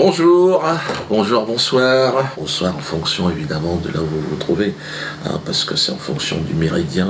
Bonjour, bonjour, bonsoir. Bonsoir en fonction évidemment de là où vous vous trouvez, parce que c'est en fonction du méridien,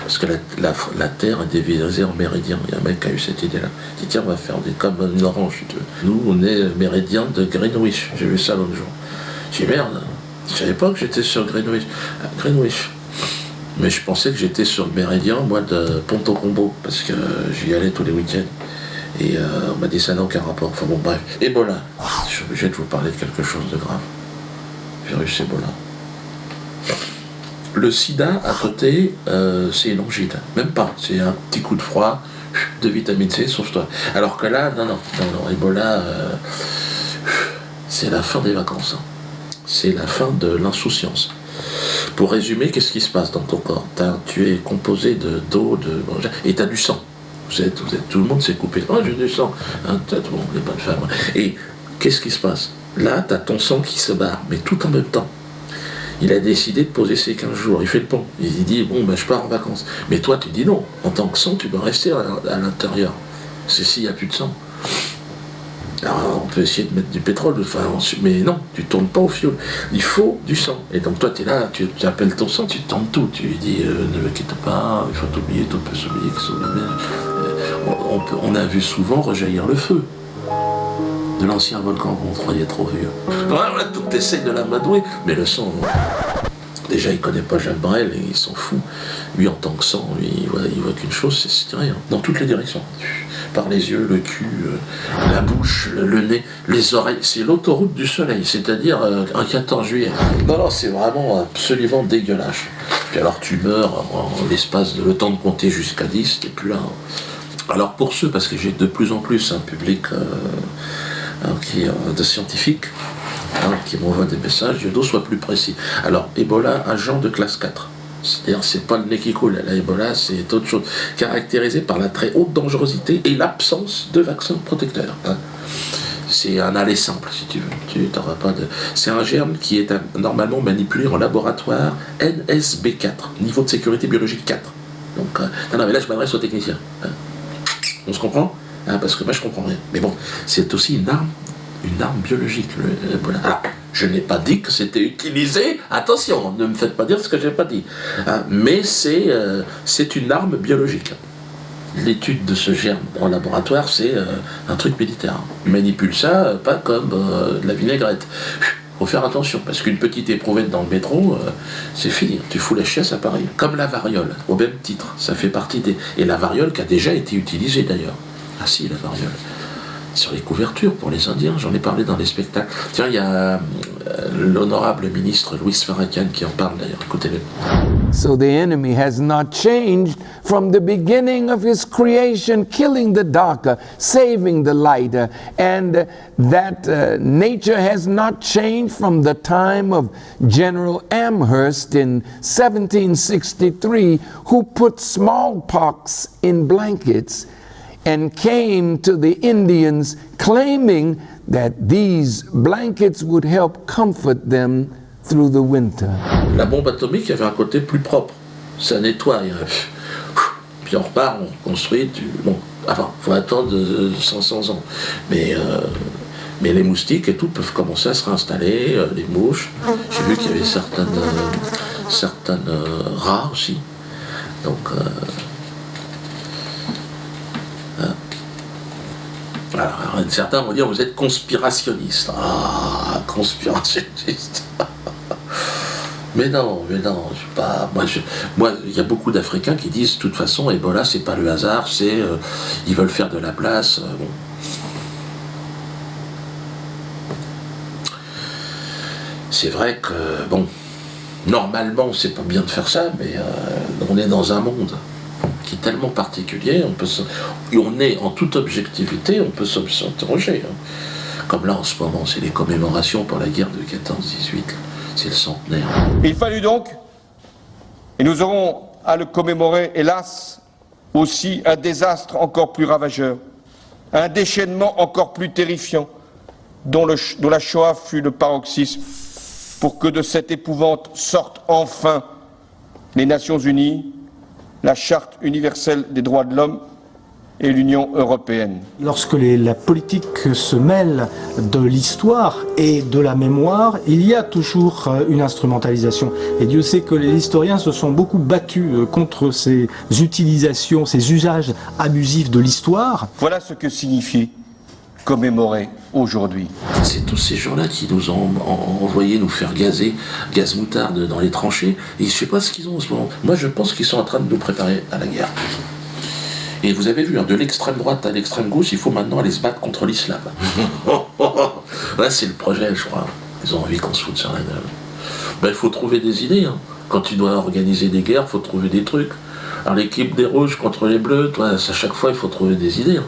parce que la Terre est divisée en méridiens. Il y a un mec qui a eu cette idée-là. Il dit tiens, on va faire comme une orange, si tu veux. Nous, on est méridien de Greenwich. J'ai vu ça l'autre jour. J'ai dit merde, je savais pas que j'étais sur Greenwich. Greenwich. Mais je pensais que j'étais sur le méridien, moi, de Ponto Combo, parce que j'y allais tous les week-ends. Et on m'a dit ça n'a aucun rapport. Enfin bon, bref. Ebola. Je suis obligé de vous parler de quelque chose de grave. Virus Ebola. Le sida, à côté, c'est une angine. Même pas. C'est un petit coup de froid, de vitamine C, sauve-toi. Alors que là, non. Ebola, c'est la fin des vacances. C'est la fin de l'insouciance. Pour résumer, qu'est-ce qui se passe dans ton corps? Tu es composé d'eau, et tu as du sang. Tout le monde s'est coupé. Oh, j'ai du sang. Bon, les bonnes femmes. Et qu'est-ce qui se passe? Là, tu as ton sang qui se barre, mais tout en même temps. Il a décidé de poser ses 15 jours. Il fait le pont. Il dit, bon, je pars en vacances. Mais toi, tu dis non. En tant que sang, tu dois rester à l'intérieur. C'est s'il n'y a plus de sang. Alors, on peut essayer de mettre du pétrole, mais non, tu ne tournes pas au fioul. Il faut du sang. Et donc toi, tu es là, tu appelles ton sang, tu tournes tout. Tu lui dis, ne me quitte pas, il faut t'oublier, tout peut s'oublier. On a vu souvent rejaillir le feu de l'ancien volcan qu'on croyait trop vieux. Voilà, tout essaye de l'amadouer, mais le sang, déjà il connaît pas Jacques Brel et il s'en fout. Lui en tant que sang, il voit qu'une chose, c'est se tirer, dans toutes les directions. Par les yeux, le cul, la bouche, le nez, les oreilles. C'est l'autoroute du soleil, c'est-à-dire un 14 juillet. Non, c'est vraiment absolument dégueulasse. Puis alors tu meurs en l'espace de le temps de compter jusqu'à 10, t'es plus là. Alors pour ceux, parce que j'ai de plus en plus un public de scientifiques, qui m'envoient des messages, Yodo soit plus précis. Alors, Ebola, agent de classe 4. C'est-à-dire, c'est pas le nez qui coule. La Ebola, c'est autre chose. Caractérisé par la très haute dangerosité et l'absence de vaccin protecteur. C'est un aller simple, si tu veux. Tu t'auras pas de... C'est un germe qui est normalement manipulé en laboratoire NSB4, niveau de sécurité biologique 4. Donc, non, mais là, je m'adresse aux techniciens. On se comprend? Parce que moi, je comprends rien. Mais bon, c'est aussi une arme biologique, le Ebola. Alors, je n'ai pas dit que c'était utilisé, attention, ne me faites pas dire ce que je n'ai pas dit, mais c'est une arme biologique. L'étude de ce germe en laboratoire, c'est un truc militaire. On manipule ça, pas comme de la vinaigrette. Faut faire attention, parce qu'une petite éprouvette dans le métro, c'est fini, tu fous la chiasse à Paris. Comme la variole, au même titre, ça fait partie des... Et la variole qui a déjà été utilisée d'ailleurs. Ah si, la variole. Sur les couvertures pour les Indiens, j'en ai parlé dans les spectacles. Tiens, il y a l'honorable ministre Louis Farrakhan qui en parle d'ailleurs, écoutez-le. So the enemy has not changed from the beginning of his creation, killing the darker, saving the lighter, and that nature has not changed from the time of General Amherst in 1763, who put smallpox in blankets and came to the Indians claiming that these blankets would help comfort them through the winter. La bombe atomique avait un côté plus propre. Ça nettoie. Puis on repart, on construit. Faut attendre 500 ans. Mais les moustiques et tout peuvent commencer à se réinstaller, les mouches. J'ai vu qu'il y avait certaines rats aussi. Donc... Alors, certains vont dire, vous êtes conspirationniste. Ah, conspirationniste. Mais non, je sais pas. Moi, il y a beaucoup d'Africains qui disent, de toute façon, Ebola, c'est pas le hasard, ils veulent faire de la place. Bon. C'est vrai que, normalement, c'est pas bien de faire ça, mais on est dans un monde qui est tellement particulier, on est en toute objectivité, on peut s'interroger. Comme là en ce moment, c'est les commémorations pour la guerre de 14-18, c'est le centenaire. Il fallut donc, et nous aurons à le commémorer, hélas, aussi un désastre encore plus ravageur, un déchaînement encore plus terrifiant, dont la Shoah fut le paroxysme, pour que de cette épouvante sortent enfin les Nations Unies, la Charte universelle des droits de l'homme et l'Union européenne. Lorsque la politique se mêle de l'histoire et de la mémoire, il y a toujours une instrumentalisation. Et Dieu sait que les historiens se sont beaucoup battus contre ces utilisations, ces usages abusifs de l'histoire. Voilà ce que signifie commémorer aujourd'hui. C'est tous ces gens-là qui nous ont envoyé nous faire gazer, gaz moutarde dans les tranchées. Et je sais pas ce qu'ils ont en ce moment. Moi, je pense qu'ils sont en train de nous préparer à la guerre. Et vous avez vu, hein, de l'extrême droite à l'extrême gauche, il faut maintenant aller se battre contre l'islam. Là, c'est le projet, je crois. Ils ont envie qu'on se foute sur la gueule. Ben, il faut trouver des idées. Hein. Quand tu dois organiser des guerres, il faut trouver des trucs. Alors l'équipe des rouges contre les bleus, toi, à chaque fois il faut trouver des idées. Hein.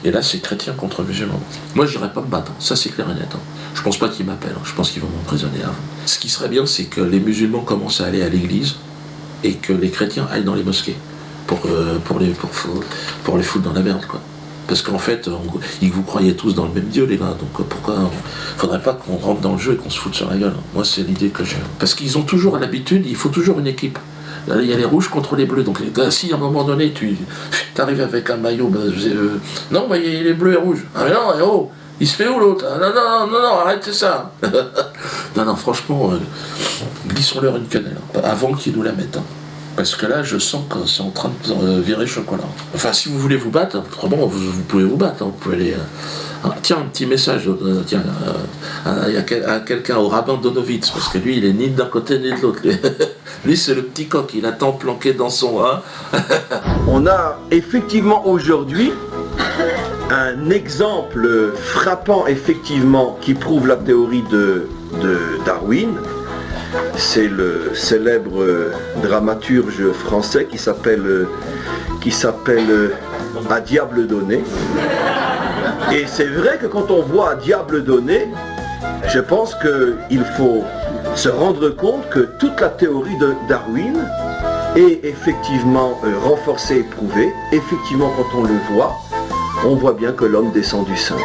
Et là c'est chrétien contre musulman. Moi je n'irai pas me battre, ça c'est clair et net. Hein. Je pense pas qu'ils m'appellent, hein. Je pense qu'ils vont m'emprisonner avant. Ce qui serait bien c'est que les musulmans commencent à aller à l'église et que les chrétiens aillent dans les mosquées pour les foutre dans la merde quoi. Parce qu'en fait, vous croyez tous dans le même Dieu, les gars, donc pourquoi faudrait pas qu'on rentre dans le jeu et qu'on se foute sur la gueule. Moi c'est l'idée que j'ai. Parce qu'ils ont toujours l'habitude, il faut toujours une équipe. Il y a les rouges contre les bleus. Donc si à un moment donné tu arrives avec un maillot, non, mais il y a les bleus et rouges. Ah mais non, oh, il se fait où l'autre? Non, arrêtez ça. non, franchement, glissons-leur une quenelle, hein, avant qu'ils nous la mettent. Hein. Parce que là, je sens que c'est en train de virer chocolat. Enfin, si vous voulez vous battre, autrement, vous pouvez vous battre. Hein, vous pouvez aller... tiens, un petit message à quelqu'un, au rabbin Donovitz, parce que lui, il est ni d'un côté ni de l'autre. Lui, c'est le petit coq, il attend planqué dans son... Hein. On a effectivement aujourd'hui un exemple frappant, effectivement, qui prouve la théorie de Darwin. C'est le célèbre dramaturge français qui s'appelle À diable donné. Et c'est vrai que quand on voit À diable donné, je pense qu'il faut se rendre compte que toute la théorie de Darwin est effectivement renforcée et prouvée. Effectivement, quand on le voit, on voit bien que l'homme descend du singe.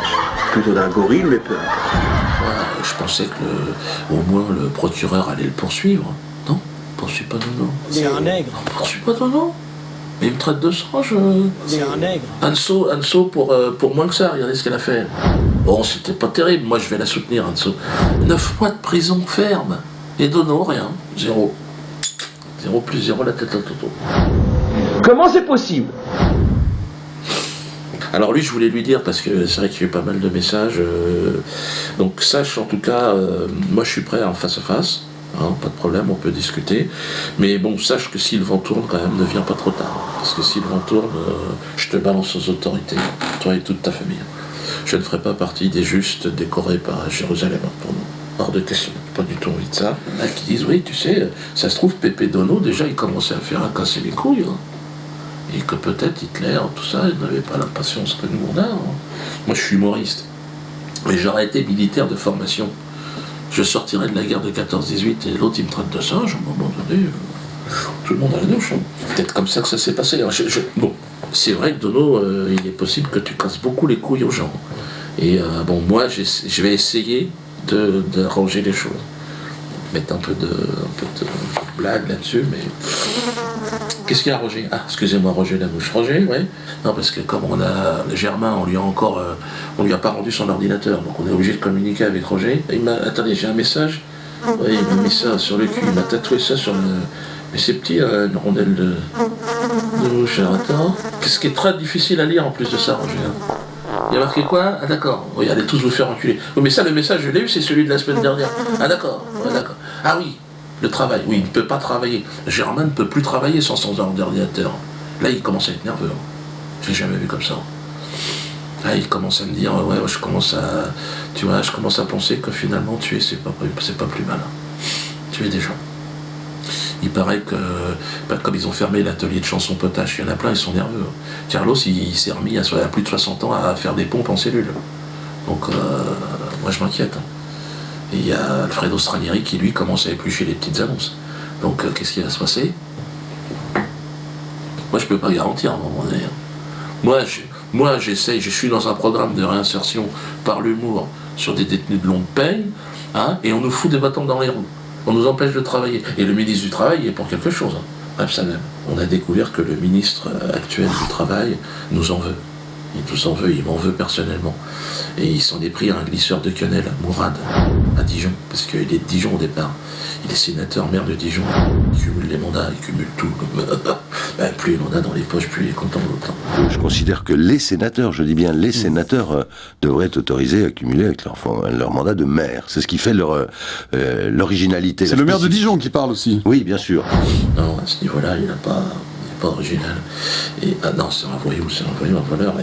Plutôt d'un gorille, mais peu importe. Je pensais que au moins le procureur allait le poursuivre. Non, poursuit pas Dono. C'est un nègre. Non, poursuit pas Dono. Mais il me traite de singe. C'est un nègre. Anso pour moins que ça, regardez ce qu'elle a fait. Bon, c'était pas terrible, moi je vais la soutenir, Anso. 9 mois de prison ferme. Et Dono, rien. 0. 0 plus 0, la tête à Toto. Comment c'est possible ? Alors lui, je voulais lui dire, parce que c'est vrai qu'il y a eu pas mal de messages, donc sache en tout cas, moi je suis prêt en face à face, hein, pas de problème, on peut discuter, mais bon, sache que si le vent tourne quand même, ne viens pas trop tard, parce que si le vent tourne, je te balance aux autorités, toi et toute ta famille. Je ne ferai pas partie des justes décorés par Jérusalem, pour nous. Hors de question, pas du tout envie de ça. Il y en a qui disent, oui, tu sais, ça se trouve, Pépé Dono, déjà, il commençait à faire à casser les couilles, hein. Et que peut-être Hitler, tout ça, il n'avait pas la patience que nous on a. Hein. Moi, je suis humoriste. Mais j'aurais été militaire de formation. Je sortirais de la guerre de 14-18 et l'autre, il me traite de singe. À un moment donné, tout le monde a la douche. Hein. Peut-être comme ça que ça s'est passé. Hein. Bon, c'est vrai que Dono, il est possible que tu casses beaucoup les couilles aux gens. Et bon, moi, je vais essayer d'arranger les choses. Mettre un peu de blague là-dessus, mais... Qu'est-ce qu'il y a, Roger? Ah, excusez-moi, Roger Lamouche. Roger, oui. Non, parce que comme on a Germain, on lui a pas rendu son ordinateur, donc on est obligé de communiquer avec Roger. Attendez, j'ai un message. Oui, il m'a mis ça sur le cul, il m'a tatoué ça sur le... Mais c'est petit, une rondelle de mouche. Attends. Qu'est-ce qui est très difficile à lire en plus de ça, Roger? Il y a marqué quoi? Ah d'accord. Oui, allez tous vous faire enculer. Oui, mais ça, le message, je l'ai eu, c'est celui de la semaine dernière. Ah d'accord, ouais, d'accord. Ah oui. Le travail, oui, il ne peut pas travailler. Germain ne peut plus travailler sans son ordinateur. Là, il commence à être nerveux. J'ai jamais vu comme ça. Là, il commence à me dire, ouais, je commence à penser que finalement, tuer, c'est pas plus mal. Tuer des gens. Il paraît que, comme ils ont fermé l'atelier de chanson potache, il y en a plein, ils sont nerveux. Carlos, il s'est remis à plus de 60 ans à faire des pompes en cellule. Donc, moi, je m'inquiète. Et il y a Alfredo Stranieri qui, lui, commence à éplucher les petites annonces. Donc, qu'est-ce qui va se passer? Moi, je peux pas garantir à un moment donné. Moi, j'essaye, je suis dans un programme de réinsertion par l'humour sur des détenus de longue peine, hein, et on nous fout des bâtons dans les roues. On nous empêche de travailler. Et le ministre du Travail est pour quelque chose. Hein. Bref, ça même. On a découvert que le ministre actuel du Travail nous en veut. il m'en veut personnellement. Et il s'en est pris à un glisseur de quenelle, Mourad, à Dijon, parce qu'il est de Dijon au départ. Il est sénateur, maire de Dijon. Il cumule les mandats, il cumule tout. Plus il en a dans les poches, plus il est content d'autant. Je considère que les sénateurs, je dis bien les sénateurs, devraient être autorisés à cumuler avec leur mandat de maire. C'est ce qui fait l'originalité. C'est le maire de Dijon qui parle aussi. Oui, bien sûr. Non, à ce niveau-là, il n'est pas original. Et, non, c'est un voyou, un voleur.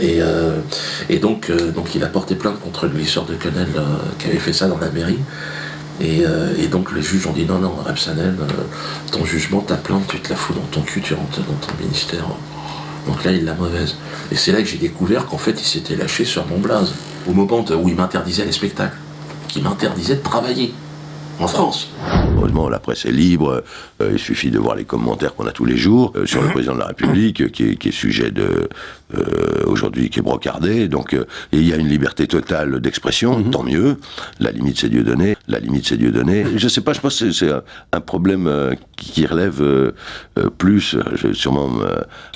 Et donc il a porté plainte contre le glisseur de quenelle qui avait fait ça dans la mairie. Et donc les juges ont dit non, Repsanel, ton jugement, ta plainte, tu te la fous dans ton cul, tu rentres dans ton ministère. Donc là, il l'a mauvaise. Et c'est là que j'ai découvert qu'en fait, il s'était lâché sur mon blaze. Au moment où il m'interdisait les spectacles, qui m'interdisait de travailler en France. Heureusement, la presse est libre. Il suffit de voir les commentaires qu'on a tous les jours sur le président de la République, qui est sujet aujourd'hui, qui est brocardé. Donc, il y a une liberté totale d'expression, tant mieux. La limite, c'est Dieudonné. Je sais pas, je pense que c'est un problème qui relève plus. Je vais sûrement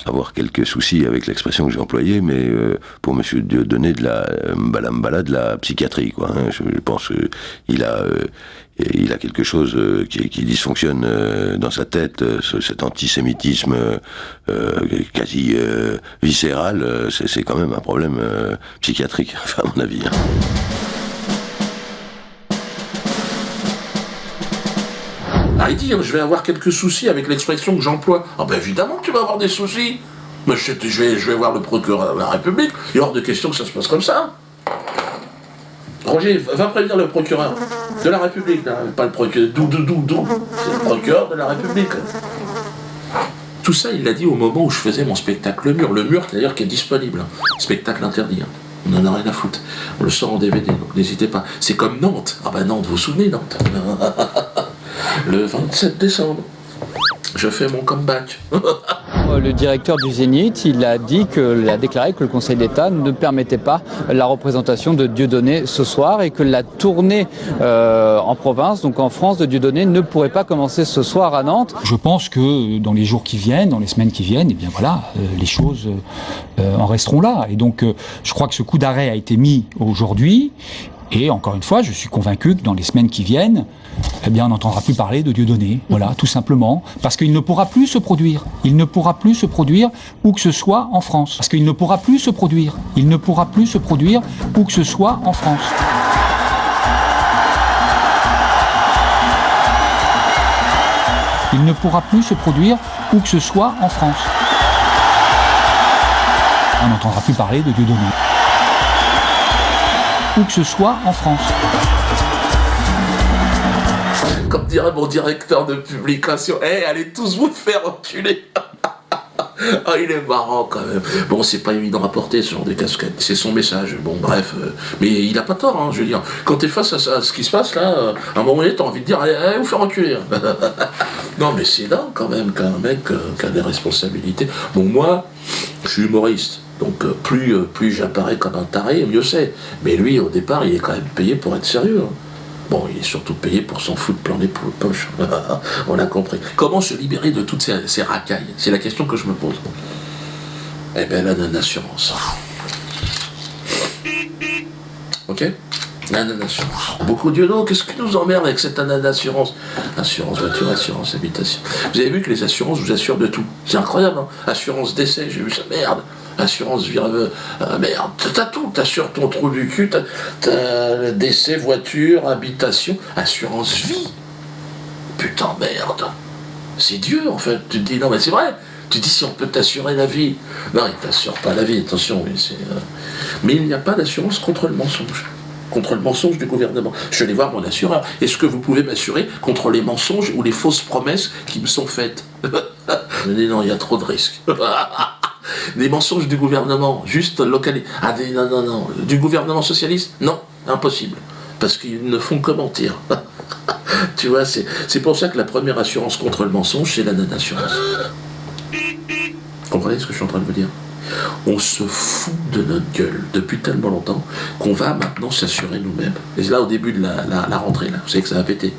avoir quelques soucis avec l'expression que j'ai employée, mais pour monsieur Dieudonné, de la mbala de la psychiatrie, quoi. Hein. Je pense qu'il a quelque chose qui dysfonctionne dans sa tête, cet antisémitisme quasi viscéral, c'est quand même un problème psychiatrique, enfin, à mon avis. Hein. Il dit, je vais avoir quelques soucis avec l'expression que j'emploie. Ah ben évidemment que tu vas avoir des soucis. Mais je vais voir le procureur de la République, il est hors de question que ça se passe comme ça. Roger, va prévenir le procureur de la République, là, pas le procureur, c'est le procureur de la République. Tout ça, il l'a dit au moment où je faisais mon spectacle Le Mur d'ailleurs qui est disponible, spectacle interdit, on n'en a rien à foutre, on le sort en DVD, donc n'hésitez pas. C'est comme Nantes, Nantes, vous vous souvenez Nantes le 27 décembre, je fais mon comeback. Le directeur du Zénith, il a déclaré que le Conseil d'État ne permettait pas la représentation de Dieudonné ce soir et que la tournée en province, donc en France, de Dieudonné ne pourrait pas commencer ce soir à Nantes. Je pense que dans les jours qui viennent, dans les semaines qui viennent, eh bien voilà, les choses en resteront là. Et donc, je crois que ce coup d'arrêt a été mis aujourd'hui. Et encore une fois, je suis convaincu que dans les semaines qui viennent, eh bien, on n'entendra plus parler de Dieudonné. Voilà, tout simplement. Parce qu'il ne pourra plus se produire. Il ne pourra plus se produire où que ce soit en France. Parce qu'il ne pourra plus se produire. Il ne pourra plus se produire où que ce soit en France. Il ne pourra plus se produire où que ce soit en France. On n'entendra plus parler de Dieudonné. Où que ce soit en France. Comme dirait mon directeur de publication, allez tous vous faire enculer. Il est marrant quand même. Bon, c'est pas évident à porter ce genre de casquette, c'est son message. Bon, bref, mais il a pas tort, hein, je veux dire. Quand t'es face à ce qui se passe là, à un moment donné, t'as envie de dire, allez vous faire enculer. Non, mais c'est dingue quand même qu'un mec qui a des responsabilités. Bon, moi, je suis humoriste. Donc plus j'apparais comme un taré, mieux c'est. Mais lui, au départ, il est quand même payé pour être sérieux. Bon, il est surtout payé pour s'en foutre plein les poches. On a compris. Comment se libérer de toutes ces racailles? C'est la question que je me pose. Eh bien, la non-assurance. Ok? La non-assurance. Beaucoup de Dieu, qu'est-ce qui nous emmerde avec cette non-assurance? Assurance voiture, assurance habitation. Vous avez vu que les assurances vous assurent de tout. C'est incroyable, hein? Assurance décès, j'ai vu ça, merde. Assurance merde, t'as tout, t'assures ton trou du cul, t'as décès, voiture, habitation, assurance vie. Putain, merde. C'est Dieu, en fait. Tu te dis, non, mais c'est vrai. Tu te dis, si on peut t'assurer la vie. Non, il t'assure pas la vie, attention. Mais il n'y a pas d'assurance contre le mensonge. Contre le mensonge du gouvernement. Je vais aller voir mon assureur. Est-ce que vous pouvez m'assurer contre les mensonges ou les fausses promesses qui me sont faites? Je me dis, non, il y a trop de risques. Des mensonges du gouvernement, juste localisés. Non. Du gouvernement socialiste? Non, impossible. Parce qu'ils ne font que mentir. Tu vois, c'est pour ça que la première assurance contre le mensonge, c'est la non-assurance. Vous comprenez ce que je suis en train de vous dire? On se fout de notre gueule depuis tellement longtemps qu'on va maintenant s'assurer nous-mêmes. Et là, au début de la rentrée, là, vous savez que ça va péter.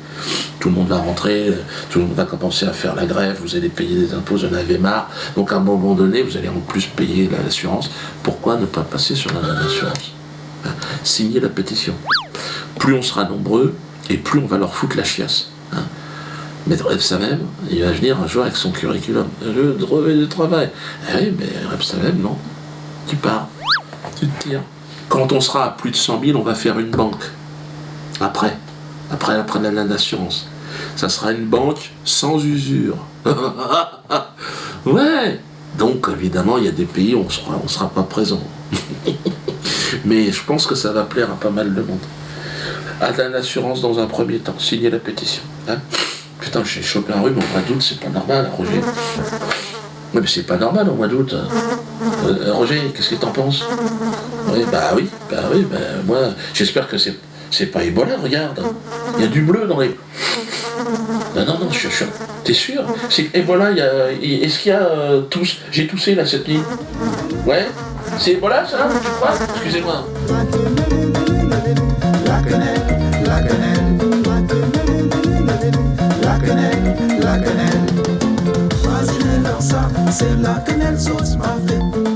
Tout le monde va rentrer, tout le monde va commencer à faire la grève, vous allez payer des impôts, vous en avez marre. Donc à un moment donné, vous allez en plus payer l'assurance. Pourquoi ne pas passer sur l'assurance ? Signer la pétition. Plus on sera nombreux, et plus on va leur foutre la chiasse. Maître Rebsamen, il va venir un jour avec son curriculum. Le brevet de travail. Eh oui, mais Rebsamen, non. Tu pars. Tu te tires. Quand on sera à plus de 100 000, on va faire une banque. Après l'assurance. Ça sera une banque sans usure. Ouais. Donc, évidemment, il y a des pays où on sera pas présent. Mais je pense que ça va plaire à pas mal de monde. À l'assurance dans un premier temps. Signer la pétition. Putain, j'ai chopé un rhume au mois d'août, c'est pas normal, Roger. Mais c'est pas normal au mois d'août. Roger, qu'est-ce que t'en penses? Oui, moi, j'espère que c'est pas Ebola, regarde. Il y a du bleu dans les... Non, je suis sûr. T'es sûr? C'est Ebola, est-ce qu'il y a tous... J'ai toussé là cette nuit. Ouais? C'est Ebola ça, tu crois? Excusez-moi. La quenelle, c'est la quenelle sauce m'a fait.